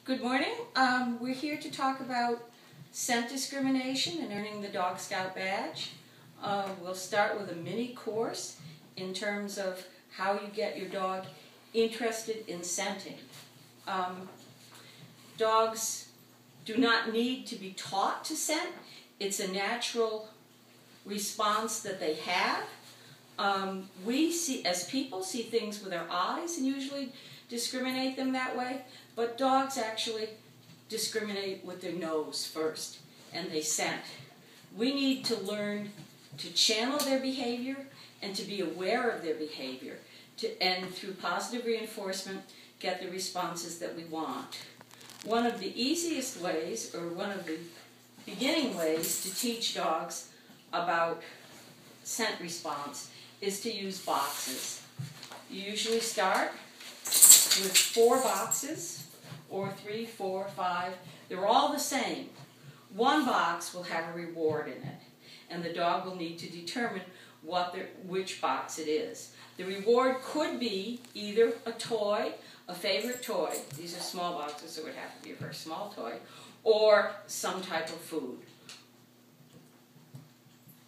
Good morning. We're here to talk about scent discrimination and earning the Dog Scout badge. We'll start with a mini course in terms of how you get your dog interested in scenting. Dogs do not need to be taught to scent. It's a natural response that they have. We see, as people, see things with our eyes and usually discriminate them that way, but dogs actually discriminate with their nose first, and they scent. We need to learn to channel their behavior and to be aware of their behavior, and through positive reinforcement, get the responses that we want. One of the easiest ways, or one of the beginning ways to teach dogs about scent response is to use boxes. You usually start with 4 boxes, or 3, 4, 5. They're all the same. One box will have a reward in it, and the dog will need to determine which box it is. The reward could be either a toy, a favorite toy. These are small boxes, so it would have to be a very small toy, or some type of food.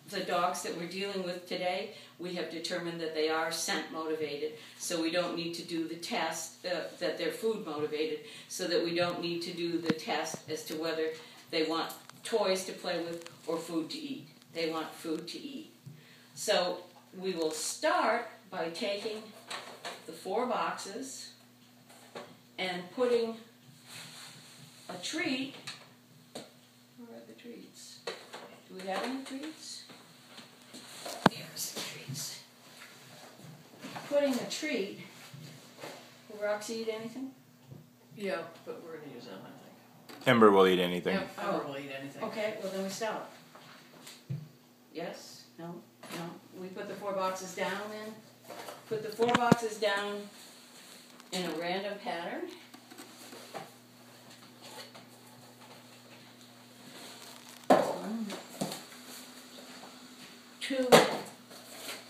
The dogs that we're dealing with today, we have determined that they are scent motivated, so we don't need to do the test that they're food motivated, so that we don't need to do the test as to whether they want toys to play with or food to eat. They want food to eat. So we will start by taking the 4 boxes and putting a treat. Where are the treats? Do we have any treats? Here's the treats. Putting a treat. Will Roxy eat anything? Yeah, but we're going to use them, I think. Ember will eat anything. Yeah, Ember will eat anything. Okay, well then we stop. Yes? No? No? We put the 4 boxes down then? Put the 4 boxes down in a random pattern.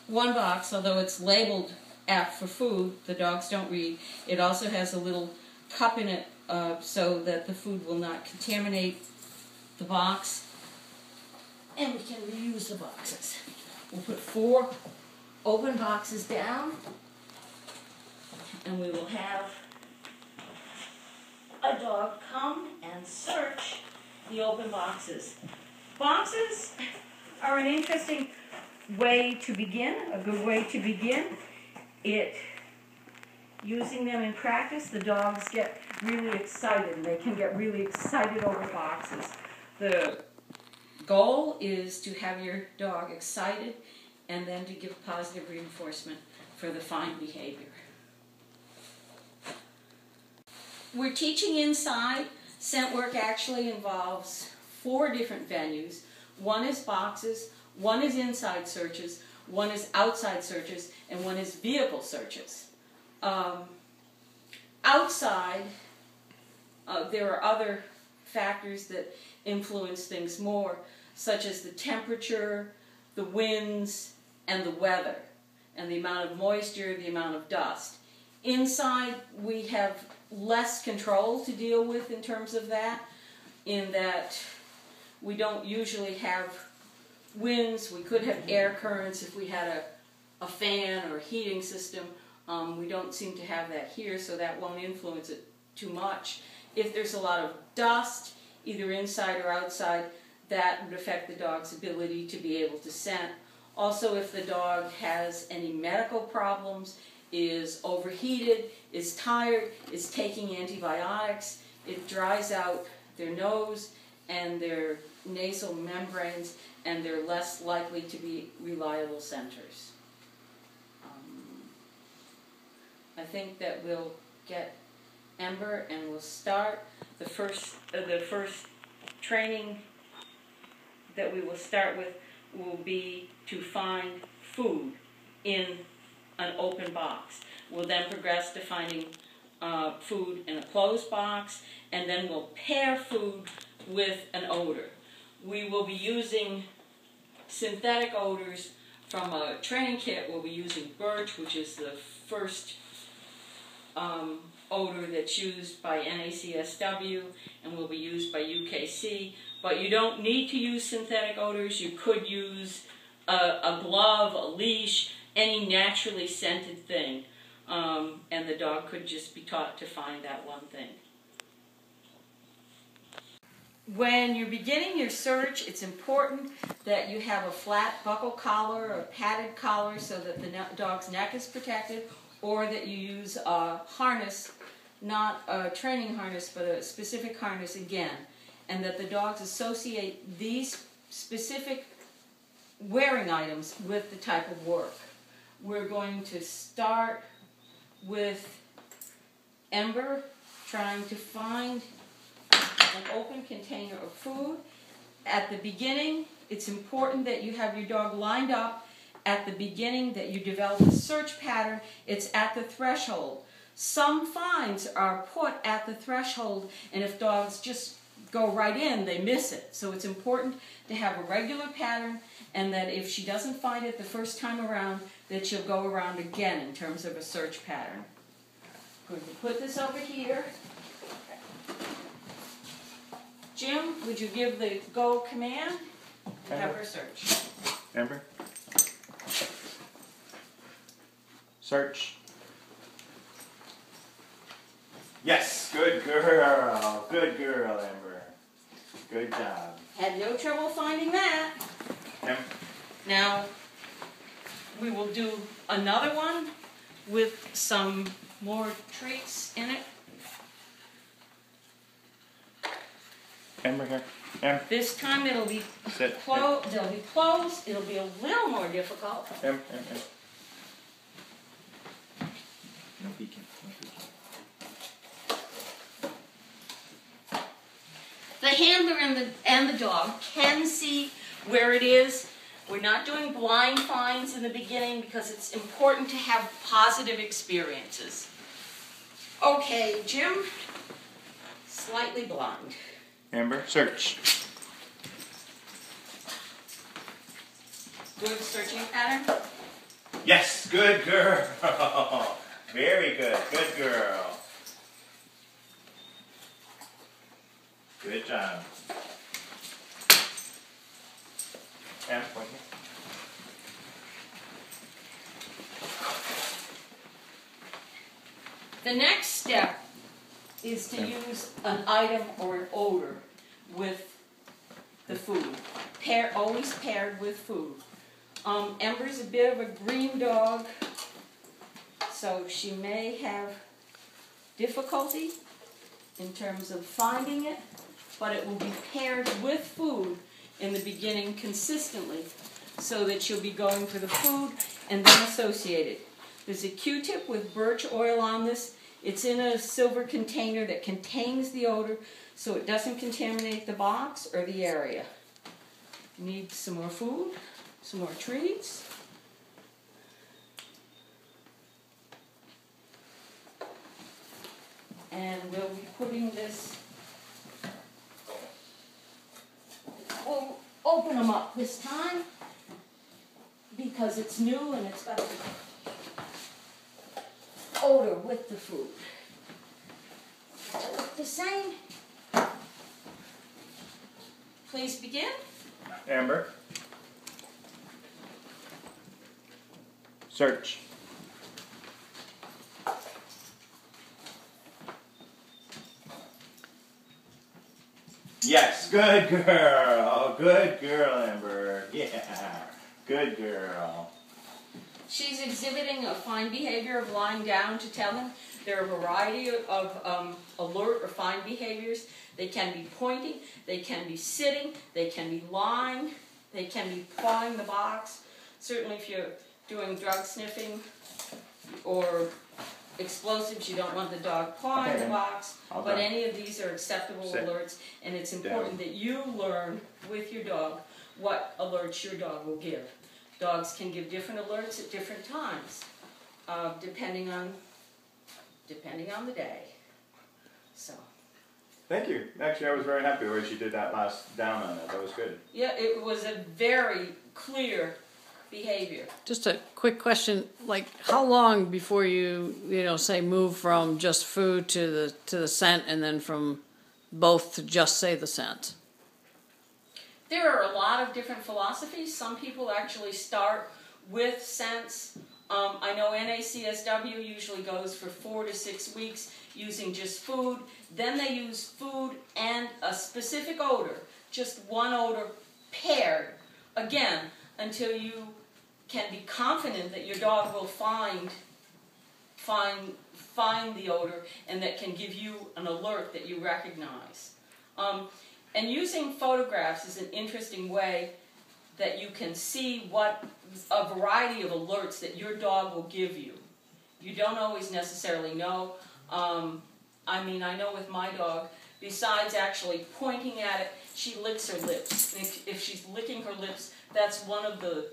One box, although it's labeled F for food, the dogs don't read. It also has a little cup in it so that the food will not contaminate the box. And we can reuse the boxes. We'll put 4 open boxes down, and we will have a dog come and search the open boxes. Boxes are an interesting way to begin, a good way to begin. Using them in practice, the dogs get really excited, and they can get really excited over boxes. The goal is to have your dog excited and then to give positive reinforcement for the fine behavior. We're teaching inside. Scent work actually involves 4 different venues. One is boxes, one is inside searches, one is outside searches, and one is vehicle searches. Outside, there are other factors that influence things more, such as the temperature, the winds, and the weather, and the amount of moisture, the amount of dust. Inside, we have less control to deal with in terms of that, in that we don't usually have winds. We could have air currents if we had a fan or a heating system. We don't seem to have that here, so that won't influence it too much. If there's a lot of dust, either inside or outside, that would affect the dog's ability to be able to scent. Also, if the dog has any medical problems, is overheated, is tired, is taking antibiotics, it dries out their nose and their nasal membranes, and they're less likely to be reliable scenters. I think that we'll get Ember, and we'll start the first training that we will start with will be to find food in an open box. We'll then progress to finding food in a closed box, and then we'll pair food with an odor. We will be using synthetic odors from a training kit. We'll be using birch, which is the first odor that's used by NACSW and will be used by UKC, but you don't need to use synthetic odors. You could use a glove, a leash, any naturally scented thing, and the dog could just be taught to find that one thing. When you're beginning your search, it's important that you have a flat buckle collar or a padded collar so that the dog's neck is protected, or that you use a harness, not a training harness, but a specific harness again, and that the dogs associate these specific wearing items with the type of work. We're going to start with Ember trying to find an open container of food. At the beginning, it's important that you have your dog lined up. At the beginning, that you develop a search pattern. It's at the threshold. Some finds are put at the threshold, and if dogs just go right in, they miss it. So it's important to have a regular pattern, and that if she doesn't find it the first time around, that she'll go around again in terms of a search pattern. Going to put this over here. Jim, would you give the go command? Have her search. Amber? Search. Yes, good girl. Good girl, Amber. Good job. Had no trouble finding that. Yep. Now, we will do another one with some more treats in it. Amber here. Amber. This time it'll be Sit. they'll be closed. It'll be a little more difficult. Amber, Amber. No peeking. No peeking. The handler and the dog can see where it is. We're not doing blind finds in the beginning because it's important to have positive experiences. Okay, Jim, slightly blind. Amber, search. Good searching pattern. Yes, good girl. Very good. Good girl. Good job. Amber, point here. The next step is to use an item or an odor with the food. Always paired with food. Ember's a bit of a green dog, so she may have difficulty in terms of finding it, but it will be paired with food in the beginning consistently so that she'll be going for the food and then associate it. There's a Q-tip with birch oil on this. It's in a silver container that contains the odor so it doesn't contaminate the box or the area. Need some more food, some more treats. And we'll be putting this, we'll open them up this time because it's new and it's got the odor with the food. Look the same. Please begin. Amber. Search. Yes, good girl. Good girl, Amber. Yeah, good girl. She's exhibiting a fine behavior of lying down to tell him. There are a variety of alert or fine behaviors. They can be pointing, they can be sitting, they can be lying, they can be pawing the box. Certainly if you're doing drug sniffing or explosives, you don't want the dog pawing the box, but any of these are acceptable alerts, and it's important that you learn with your dog what alerts your dog will give. Dogs can give different alerts at different times, depending on the day. So. Thank you. Actually, I was very happy the way she did that last down on it. That was good. Yeah, it was a very clear behavior. Just a quick question, like how long before you say move from just food to the scent, and then from both to just say the scent? There are a lot of different philosophies. Some people actually start with scents. I know NACSW usually goes for 4 to 6 weeks using just food. Then they use food and a specific odor, just one odor paired, again, until you can be confident that your dog will find the odor and that can give you an alert that you recognize. And using photographs is an interesting way that you can see what a variety of alerts that your dog will give you. You don't always necessarily know. I mean, I know with my dog, besides actually pointing at it, she licks her lips. If she's licking her lips, that's one of the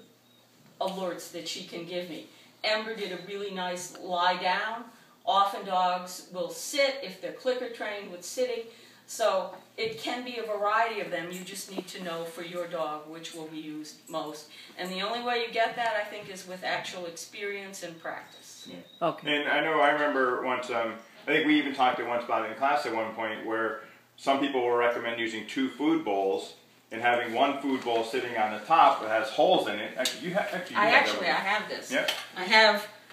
alerts that she can give me. Ember did a really nice lie down. Often dogs will sit if they're clicker trained with sitting. So it can be a variety of them. You just need to know for your dog which will be used most. And the only way you get that, I think, is with actual experience and practice. Yeah. Okay. And I remember once, I think we even talked once about it in class at one point, where some people will recommend using 2 food bowls and having one food bowl sitting on the top that has holes in it. Actually, I have this. Yeah.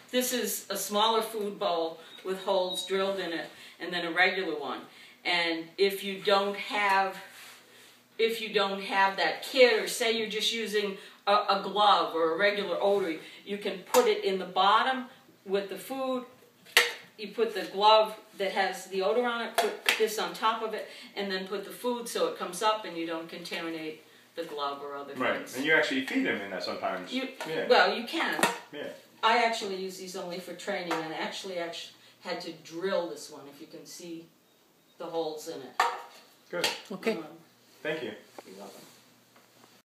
This is a smaller food bowl with holes drilled in it, and then a regular one. And if you don't have that kit, or say you're just using a glove or a regular odor, you can put it in the bottom with the food. You put the glove that has the odor on it, put this on top of it, and then put the food so it comes up and you don't contaminate the glove or other right. things. And you actually feed them in that sometimes. Well, you can. Yeah. I actually use these only for training, and actually had to drill this one, if you can see the holes in it. Good. Okay. Thank you. You're welcome.